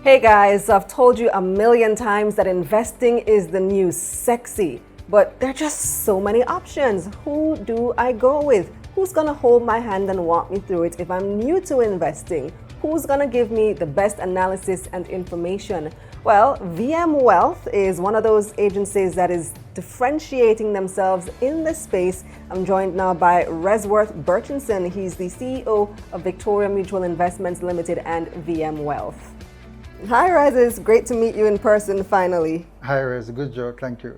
Hey guys, I've told you a million times that investing is the new sexy, but there are just so many options. Who do I go with? Who's gonna hold my hand and walk me through it if I'm new to investing? Who's gonna give me the best analysis and information? Well, VM Wealth is one of those agencies that is differentiating themselves in this space. I'm joined now by Rezworth Burchenson. He's the CEO of Victoria Mutual Investments Limited and VM Wealth. Hi, Rez. It's great to meet you in person finally. Hi, Rez. Good joke. Thank you.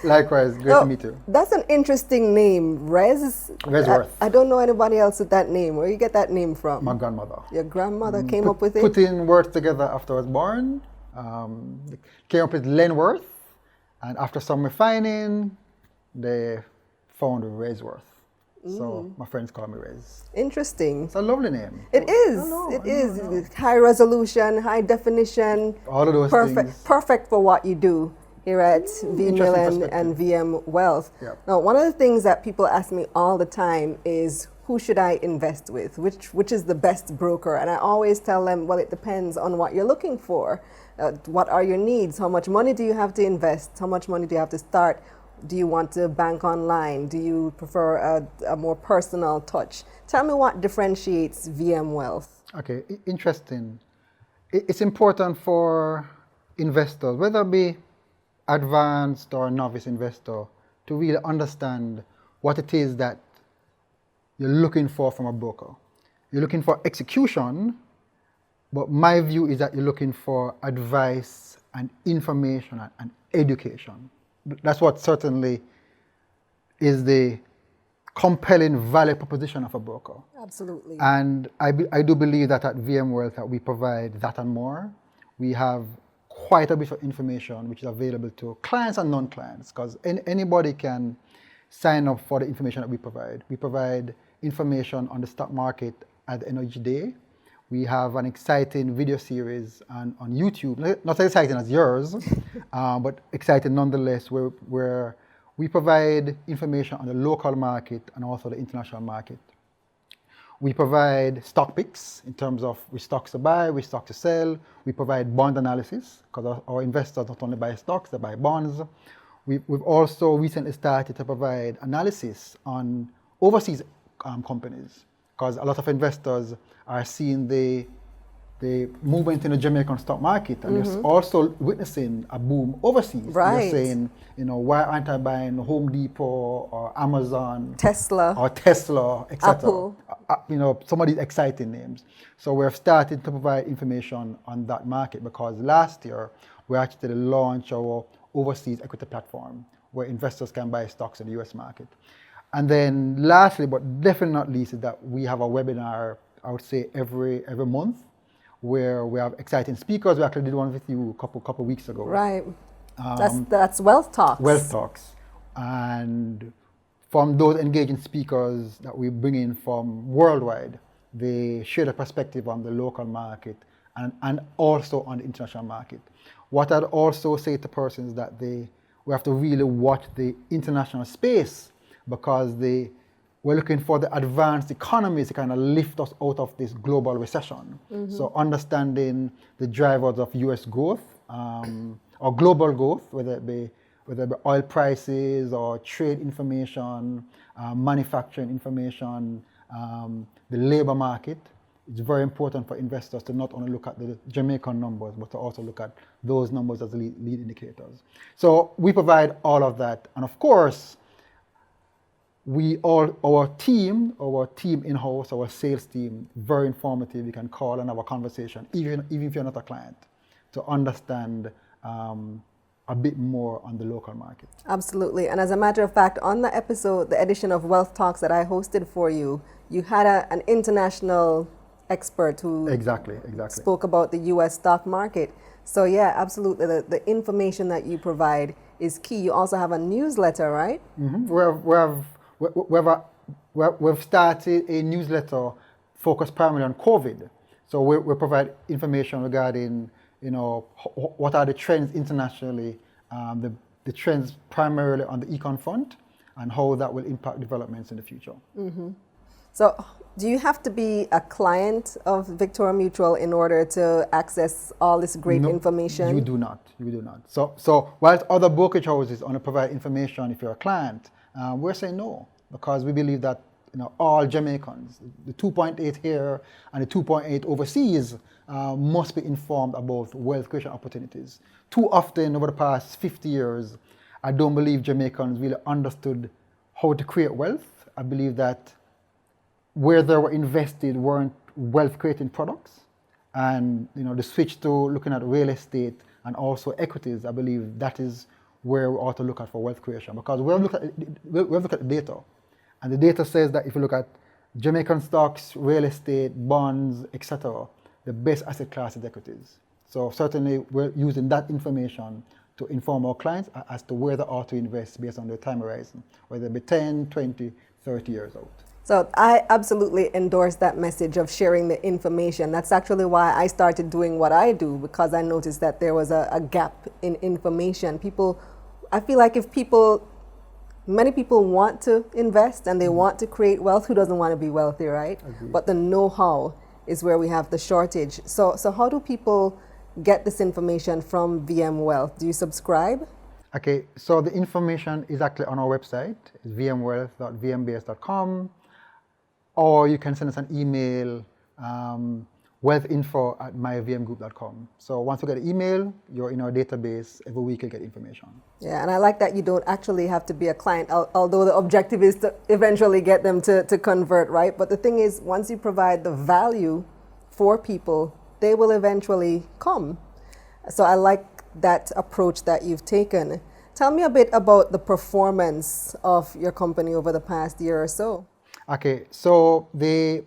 Likewise. Great to meet you. That's an interesting name, Rez. Rezworth. I don't know anybody else with that name. Where you get that name from? My grandmother. Your grandmother came up with it? Putting words together after I was born. Came up with Lenworth. And after some refining, they found Rezworth. So my friends call me Rez. Interesting. It's a lovely name. It is. It is. High resolution, high definition. All of those things. Perfect for what you do here at VML and VM Wealth. Yep. Now, one of the things that people ask me all the time is, who should I invest with? Which is the best broker? And I always tell them, well, it depends on what you're looking for. What are your needs? How much money do you have to invest? How much money do you have to start? Do you want to bank online? Do you prefer a more personal touch? Tell me what differentiates VM Wealth. Okay, interesting. It's important for investors, whether it be advanced or novice investor, to really understand what it is that you're looking for from a broker. You're looking for execution, but my view is that you're looking for advice and information and education. That's what certainly is the compelling value proposition of a broker. Absolutely. And I do believe that at VM Wealth that we provide that and more. We have quite a bit of information which is available to clients and non-clients, because anybody can sign up for the information that we provide. We provide information on the stock market at the end of each day. We have an exciting video series on YouTube, not as exciting as yours, but exciting nonetheless, where we provide information on the local market and also the international market. We provide stock picks in terms of which stocks to buy, which stocks to sell. We provide bond analysis, because our investors not only buy stocks, they buy bonds. We've also recently started to provide analysis on overseas companies, because a lot of investors are seeing the movement in the Jamaican stock market, and they're also witnessing a boom overseas. Right. They're saying, why aren't I buying Home Depot or Amazon, Tesla, etc. Apple. Some of these exciting names. So we're starting to provide information on that market, because last year we actually launched our overseas equity platform, where investors can buy stocks in the US market. And then lastly, but definitely not least, is that we have a webinar, I would say every month, where we have exciting speakers. We actually did one with you a couple weeks ago. Right. That's Wealth Talks. Wealth Talks. And from those engaging speakers that we bring in from worldwide, they share a perspective on the local market and also on the international market. What I'd also say to persons is that we have to really watch the international space, because we're looking for the advanced economies to kind of lift us out of this global recession. So understanding the drivers of US growth or global growth, whether it be oil prices or trade information, manufacturing information, the labor market. It's very important for investors to not only look at the Jamaican numbers, but to also look at those numbers as lead indicators. So we provide all of that. And of course, our team in-house, our sales team, very informative. You can call and have a conversation, even if you're not a client, to understand a bit more on the local market. Absolutely. And as a matter of fact, on the episode, the edition of Wealth Talks that I hosted for you, you had an international expert who exactly spoke about the US stock market. So yeah, absolutely. The information that you provide is key. You also have a newsletter, right? We've started a newsletter focused primarily on COVID. So we provide information regarding, what are the trends internationally, the trends primarily on the econ front, and how that will impact developments in the future. So, do you have to be a client of Victoria Mutual in order to access all this great No, information? you do not. You do not. So whilst other brokerage houses only provide information if you're a client, we're saying no, because we believe that all Jamaicans, the 2.8 here and the 2.8 overseas, must be informed about wealth creation opportunities. Too often over the past 50 years, I don't believe Jamaicans really understood how to create wealth. I believe that where they were invested weren't wealth creating products. And the switch to looking at real estate and also equities, I believe that is where we ought to look at for wealth creation. Because we have looked at the data. And the data says that if you look at Jamaican stocks, real estate, bonds, etc., the best asset class is equities. So certainly we're using that information to inform our clients as to where they ought to invest based on their time horizon, whether it be 10, 20, 30 years out. So I absolutely endorse that message of sharing the information. That's actually why I started doing what I do, because I noticed that there was a gap in information. I feel like many people want to invest and they want to create wealth. Who doesn't want to be wealthy, right? Agreed. But the know-how is where we have the shortage. So how do people get this information from VM Wealth? Do you subscribe? Okay, so the information is actually on our website, it's vmwealth.vmbs.com, or you can send us an email, wealthinfo@myvmgroup.com. So once you get an email, you're in our database. Every week you get information. Yeah, and I like that you don't actually have to be a client, although the objective is to eventually get them to convert, right? But the thing is, once you provide the value for people, they will eventually come. So I like that approach that you've taken. Tell me a bit about the performance of your company over the past year or so. Okay, so the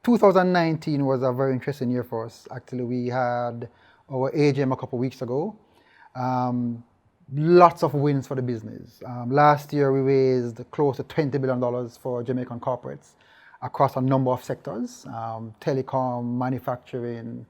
2019 was a very interesting year for us. Actually, we had our AGM a couple of weeks ago. Lots of wins for the business. Last year, we raised close to $20 billion for Jamaican corporates across a number of sectors, telecom, manufacturing,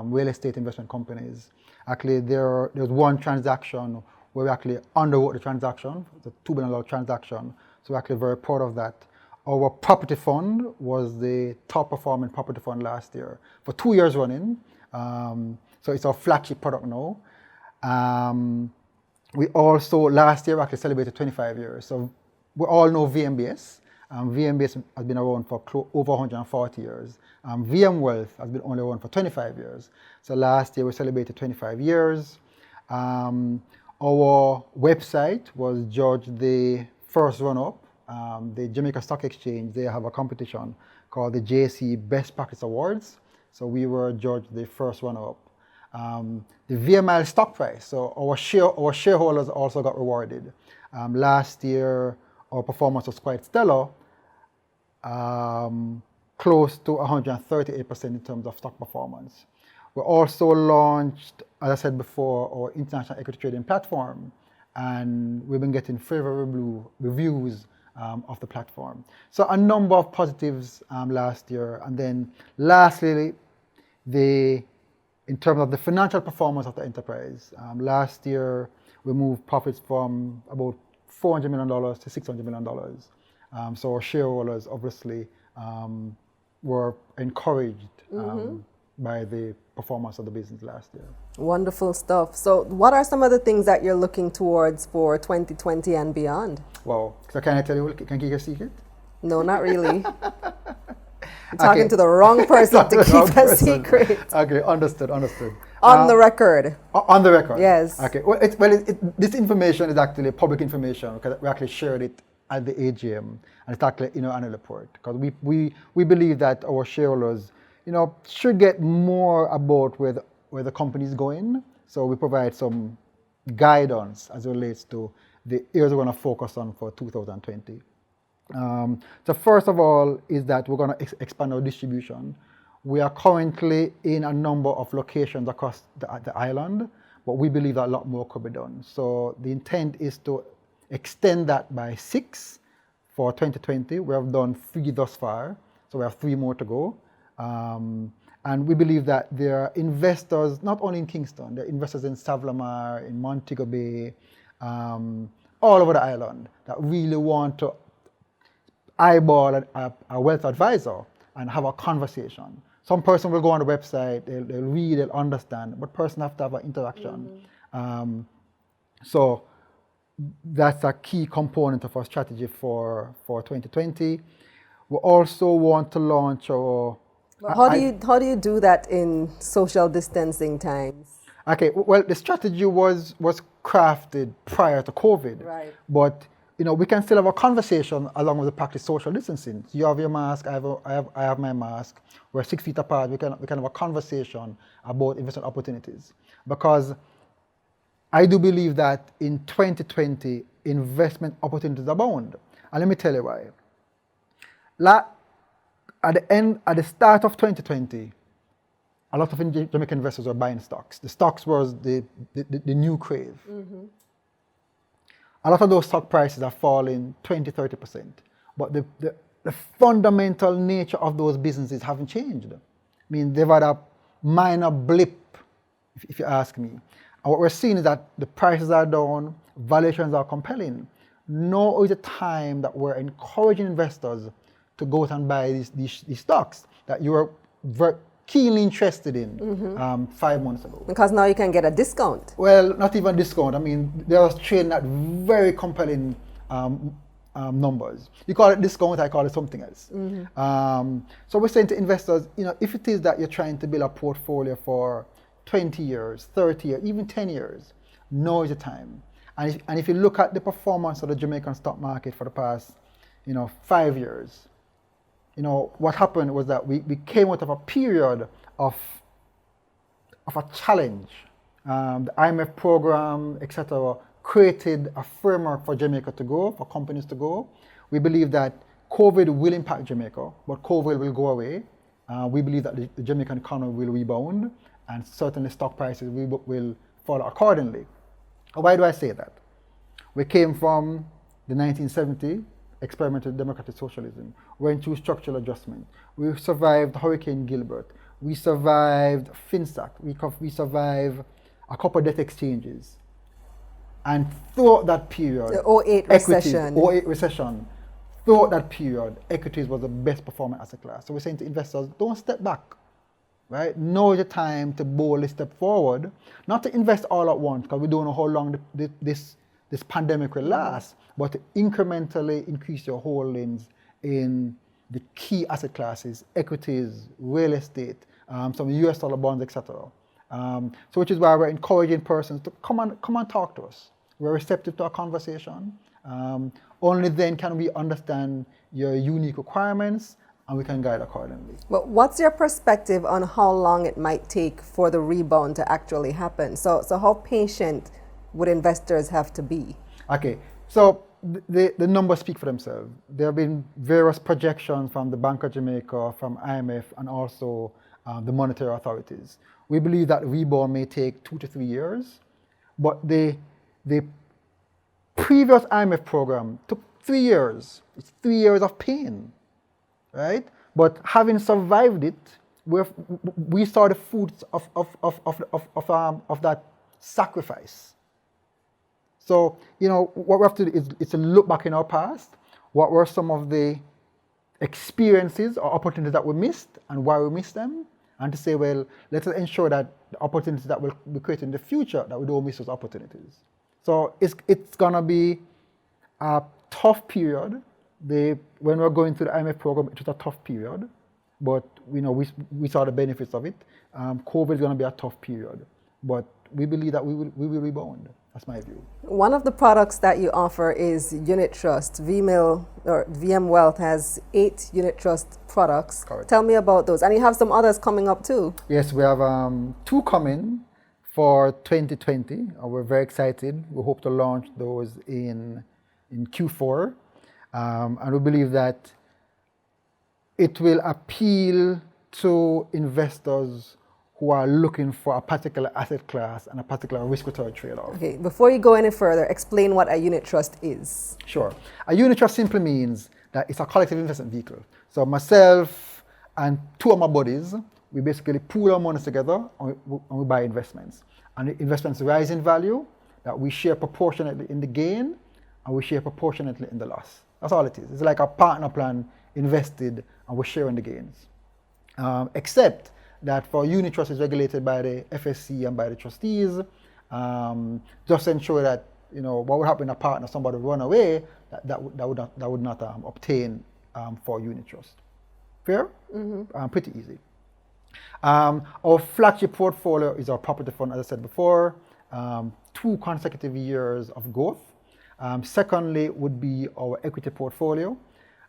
real estate investment companies. Actually, there was one transaction where we actually underwrote the transaction, the $2 billion transaction. So we're actually very proud of that. Our property fund was the top performing property fund last year for 2 years running. So it's our flagship product now. We also, last year, actually celebrated 25 years. So we all know VMBS. VMBS has been around for over 140 years. VM Wealth has been only around for 25 years. So last year we celebrated 25 years. Our website was judged the first run-up. The Jamaica Stock Exchange, they have a competition called the JC Best Practice Awards. So we were judged the first runner-up. The VMI stock price, so our shareholders also got rewarded. Last year, our performance was quite stellar, close to 138% in terms of stock performance. We also launched, as I said before, our international equity trading platform, and we've been getting favorable reviews of the platform. So a number of positives last year. And then lastly, in terms of the financial performance of the enterprise, last year we moved profits from about $400 million to $600 million. So our shareholders obviously were encouraged by the performance of the business last year. Wonderful stuff. So what are some of the things that you're looking towards for 2020 and beyond? Wow. So can I tell you, can I give you a secret? No, not really. You're talking to the wrong person to keep a secret. Okay, understood. On the record. On the record? Yes. Okay, this information is actually public information because we actually shared it at the AGM, and it's actually in our annual report, because we believe that our shareholders should get more about where the company is going. So we provide some guidance as it relates to the areas we're going to focus on for 2020. So first of all is that we're going to expand our distribution. We are currently in a number of locations across the island, but we believe that a lot more could be done. So the intent is to extend that by 6 for 2020. We have done 3 thus far, so we have 3 more to go. And we believe that there are investors, not only in Kingston, there are investors in Savlamar, in Montego Bay, all over the island, that really want to eyeball a wealth advisor and have a conversation. Some person will go on the website, they'll read, they'll understand, but person have to have an interaction. So that's a key component of our strategy for 2020. We also want to launch our... Well, how do you do that in social distancing times? Okay, well, the strategy was crafted prior to COVID. Right. But we can still have a conversation along with the practice social distancing. You have your mask, I have my mask. We're 6 feet apart. We can have a conversation about investment opportunities. Because I do believe that in 2020, investment opportunities abound. And let me tell you why. At the start of 2020, a lot of Jamaican investors were buying stocks. The stocks was the new crave. A lot of those stock prices are falling 20-30%. But the fundamental nature of those businesses haven't changed. I mean, they've had a minor blip, if you ask me. And what we're seeing is that the prices are down, valuations are compelling. Now is the time that we're encouraging investors to go out and buy these stocks that you were very keenly interested in 5 months ago. Because now you can get a discount. Well, not even discount. I mean, they are trading at very compelling numbers. You call it discount, I call it something else. So we're saying to investors, if it is that you're trying to build a portfolio for 20 years, 30 years, even 10 years, now is the time. And if you look at the performance of the Jamaican stock market for the past, 5 years, what happened was that we came out of a period of a challenge. The IMF program, etc., created a framework for Jamaica to grow, for companies to grow. We believe that COVID will impact Jamaica, but COVID will go away. We believe that the Jamaican economy will rebound, and certainly stock prices will follow accordingly. Why do I say that? We came from the 1970s, experimental democratic socialism. We went through structural adjustment. We survived Hurricane Gilbert. We survived FinSac. We survived a couple of debt exchanges. And throughout that period, the 08 recession. 08 recession, throughout that period, equities was the best performing asset class. So we're saying to investors, don't step back. Right? Now is the time to boldly step forward, not to invest all at once, because we don't know how long this pandemic will last, but to incrementally increase your holdings in the key asset classes, equities, real estate, some US dollar bonds, etc. So which is why we're encouraging persons to come and talk to us. We're receptive to our conversation. Only then can we understand your unique requirements, and we can guide accordingly. But what's your perspective on how long it might take for the rebound to actually happen? So how patient would investors have to be? Okay, so the numbers speak for themselves. There have been various projections from the Bank of Jamaica, from IMF, and also the monetary authorities. We believe that rebound may take 2 to 3 years, but the previous IMF program took 3 years. It's 3 years of pain, right? But having survived it, we saw the fruits of that sacrifice. So, what we have to do is to look back in our past. What were some of the experiences or opportunities that we missed and why we missed them? And to say, well, let's ensure that the opportunities that will be created in the future, that we don't miss those opportunities. So it's going to be a tough period. When we're going through the IMF program, it was a tough period. But, we saw the benefits of it. COVID is going to be a tough period. But we believe that we will rebound. That's my view. One of the products that you offer is unit trust. VM Wealth has 8 unit trust products. Correct. Tell me about those. And you have some others coming up too. Yes, we have 2 coming for 2020. And we're very excited. We hope to launch those in Q4. And we believe that it will appeal to investors who are looking for a particular asset class and a particular risk-return trade-off. Okay, before you go any further, explain what a unit trust is. Sure. A unit trust simply means that it's a collective investment vehicle. So myself and 2 of my buddies, we basically pool our money together and we buy investments. And the investments rise in value, that we share proportionately in the gain, and we share proportionately in the loss. That's all it is. It's like a partner plan invested and we're sharing the gains. Except that for unit trust is regulated by the FSC and by the trustees. Just ensure that, you know, what would happen in a partner, somebody run away, that would not obtain for unit trust. Fair? Pretty easy. Our flagship portfolio is our property fund, as I said before, 2 consecutive years of growth. Secondly would be our equity portfolio.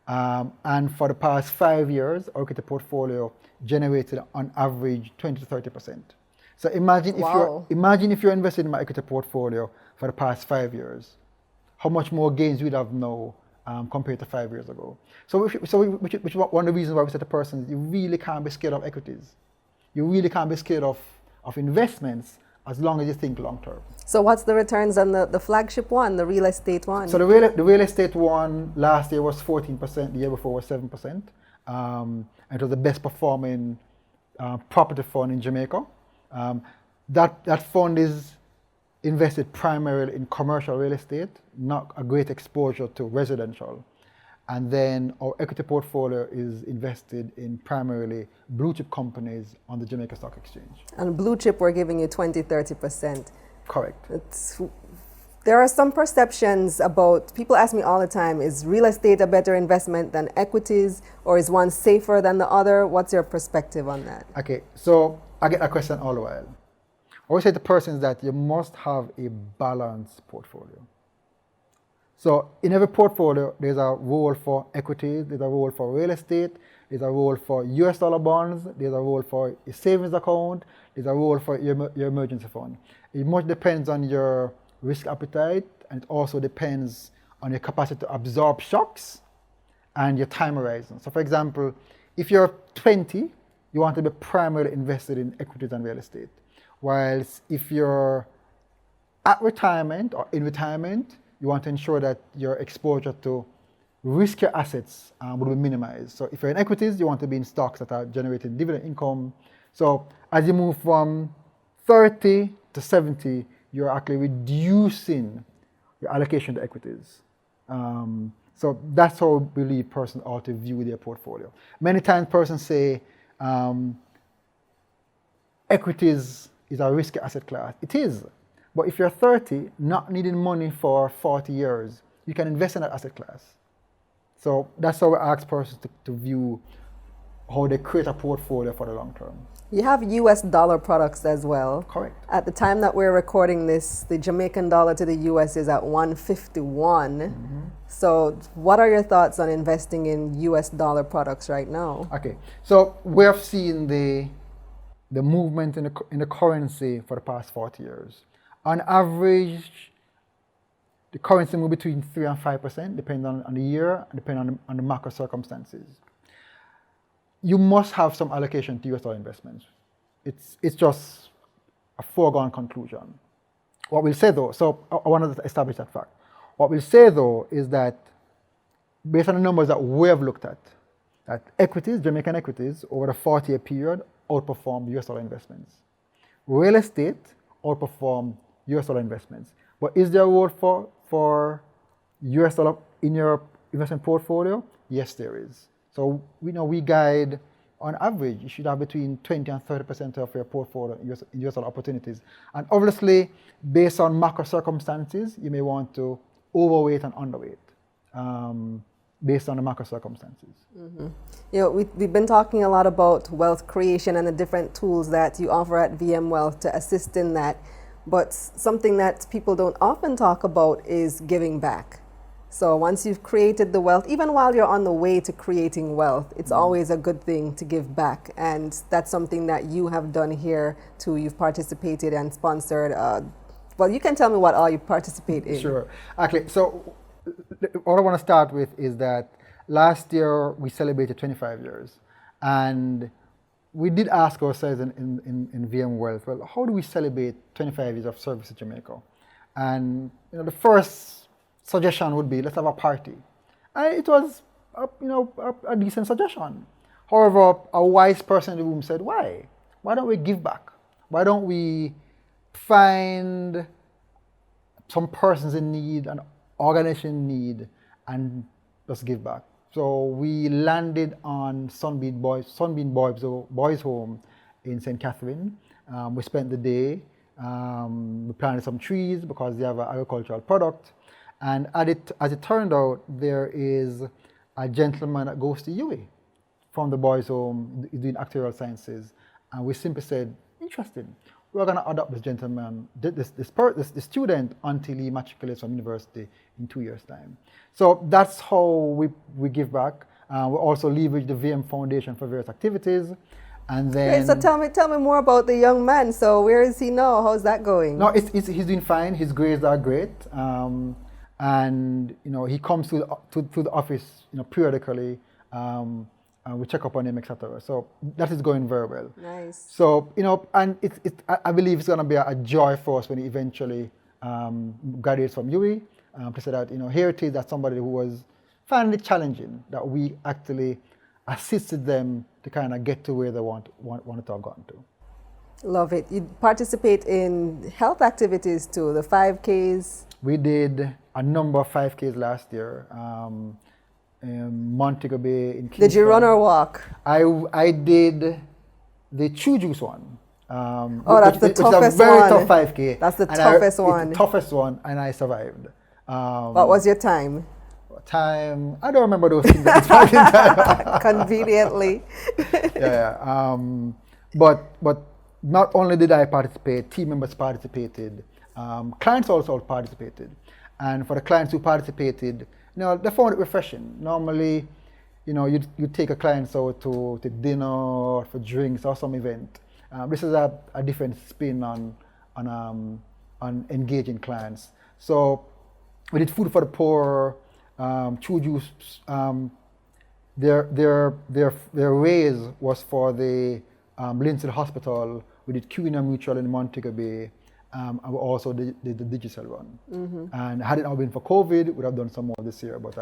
And for the past 5 years, our equity portfolio generated on average 20 to 30%. So imagine if you're invested in my equity portfolio for the past 5 years, how much more gains we'd have now compared to 5 years ago. Which is one of the reasons why we said to persons, you really can't be scared of equities. You really can't be scared of investments as long as you think long term. So what's the returns on the flagship one, the real estate one? So the real estate one last year was 14%, the year before was 7%. And it was the best performing property fund in Jamaica. That fund is invested primarily in commercial real estate, not a great exposure to residential. And then our equity portfolio is invested in primarily blue chip companies on the Jamaica Stock Exchange. And blue chip, we're giving you 20, 30%. Correct. There are some perceptions about, people ask me all the time, is real estate a better investment than equities, or is one safer than the other? What's your perspective on that? Okay, so I get that question all the while. I always say to persons that you must have a balanced portfolio. So in every portfolio, there's a role for equities, there's a role for real estate, there's a role for US dollar bonds, there's a role for a savings account, there's a role for your emergency fund. It much depends on your risk appetite, and it also depends on your capacity to absorb shocks and your time horizon. So for example, if you're 20, you want to be primarily invested in equities and real estate. Whilst if you're at retirement or in retirement, you want to ensure that your exposure to riskier assets will be minimized. So if you're in equities, you want to be in stocks that are generating dividend income. So as you move from 30 to 70, you're actually reducing your allocation to equities. So that's how we believe persons ought to view their portfolio. Many times persons say equities is a risky asset class. It is. But if you're 30, not needing money for 40 years, you can invest in that asset class. So that's how we ask persons to view how they create a portfolio for the long term. You have US dollar products as well. Correct. At the time that we're recording this, the Jamaican dollar to the US is at 151. Mm-hmm. So what are your thoughts on investing in US dollar products right now? Okay, so we have seen the movement in the currency for the past 40 years. On average, the currency moves between 3 and 5%, depending on the year and depending on the macro circumstances. You must have some allocation to US dollar investments. It's just a foregone conclusion. What we'll say though, so I wanted to establish that fact. What we'll say though is that based on the numbers that we have looked at, that equities, Jamaican equities, over the 40-year period outperform US dollar investments. Real estate outperform US dollar investments. But is there a role for US dollar in your investment portfolio? Yes, there is. So we guide, on average, you should have between 20 and 30% of your portfolio in US dollar opportunities. And obviously, based on macro circumstances, you may want to overweight and underweight based on the macro circumstances. Mm-hmm. We've been talking a lot about wealth creation and the different tools that you offer at VM Wealth to assist in that. But something that people don't often talk about is giving back. So once you've created the wealth, even while you're on the way to creating wealth, it's always a good thing to give back. And that's something that you have done here too. You've participated and sponsored. Well, you can tell me what all you participate in. Sure. Okay, so what I want to start with is that last year we celebrated 25 years. And we did ask ourselves in VM Wealth, well, how do we celebrate 25 years of service to Jamaica? And the first suggestion would be, let's have a party. And it was a decent suggestion. However, a wise person in the room said, why? Why don't we give back? Why don't we find some persons in need and organization need and just give back. So we landed on Sunbeam Boys Home in St. Catherine. We spent the day. We planted some trees because they have an agricultural product. And as it turned out, there is a gentleman that goes to UWI from the boys' home doing actuarial sciences. And we simply said, interesting. We're going to adopt this gentleman, this student, until he matriculates from university in 2 years' time. So that's how we give back. We also leverage the VM Foundation for various activities. And then, Great. So tell me more about the young man. So where is he now? How's that going? No, he's doing fine. His grades are great. And he comes to the office periodically. We check up on him, etc. So that is going very well. Nice. So and I believe it's going to be a joy for us when he eventually graduates from UWI. To say that here it is that somebody who was finding it challenging, that we actually assisted them to kind of get to where they wanted to have gotten to. Love it. You participate in health activities too, the 5Ks. We did a number of 5Ks last year. Montego Bay in Kingston. Did you run or walk? I did the True Juice one. That's the toughest one. It's a very tough 5K. That's the toughest one. It's the toughest one, and I survived. What was your time? I don't remember those things at this point in time. Conveniently. Yeah. But not only did I participate, team members participated. Clients also participated. And for the clients who participated, they found it refreshing. Normally, you take a client out to dinner or for drinks or some event. This is a different spin on engaging clients. So we did food for the poor, True Juice. Their raise was for the Lindsay Hospital. We did QNM Mutual in Montego Bay. And we also did the digital run. Mm-hmm. And had it not been for COVID, we would have done some more this year, but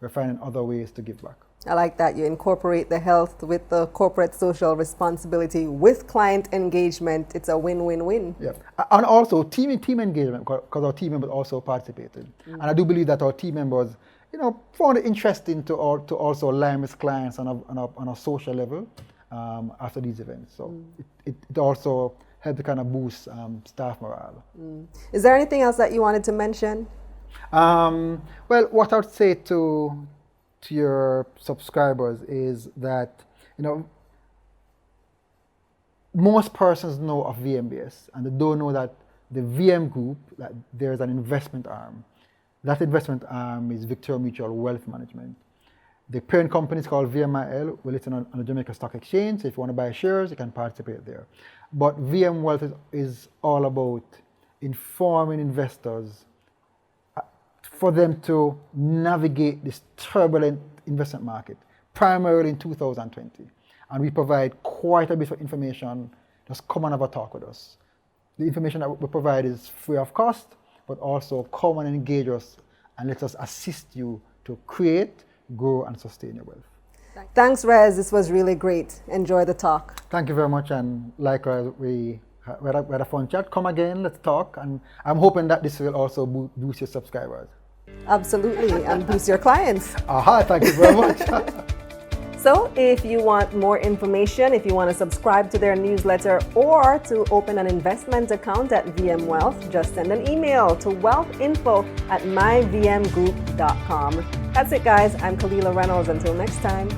we're finding other ways to give back. I like that. You incorporate the health with the corporate social responsibility with client engagement. It's a win-win-win. Yeah. And also team engagement, because our team members also participated. Mm-hmm. And I do believe that our team members, found it interesting to also align with clients on a social level after these events. So it also help to kind of boost staff morale. Is there anything else that you wanted to mention? Well, what I would say to your subscribers is that, most persons know of VMBS and they don't know that the VM group, that there's an investment arm. That investment arm is Victoria Mutual Wealth Management. The parent company is called VMIL. We're listed on the Jamaica Stock Exchange. So if you want to buy shares, you can participate there. But VM Wealth is all about informing investors for them to navigate this turbulent investment market, primarily in 2020. And we provide quite a bit of information. Just come and have a talk with us. The information that we provide is free of cost, but also come and engage us and let us assist you to create, grow, and sustain your wealth. Thanks, Rez. This was really great. Enjoy the talk. Thank you very much. And likewise, we had a fun chat. Come again, let's talk. And I'm hoping that this will also boost your subscribers. Absolutely. And boost your clients. Aha, thank you very much. So if you want more information, if you want to subscribe to their newsletter or to open an investment account at VM Wealth, just send an email to wealthinfo@myvmgroup.com. That's it, guys. I'm Kalila Reynolds. Until next time.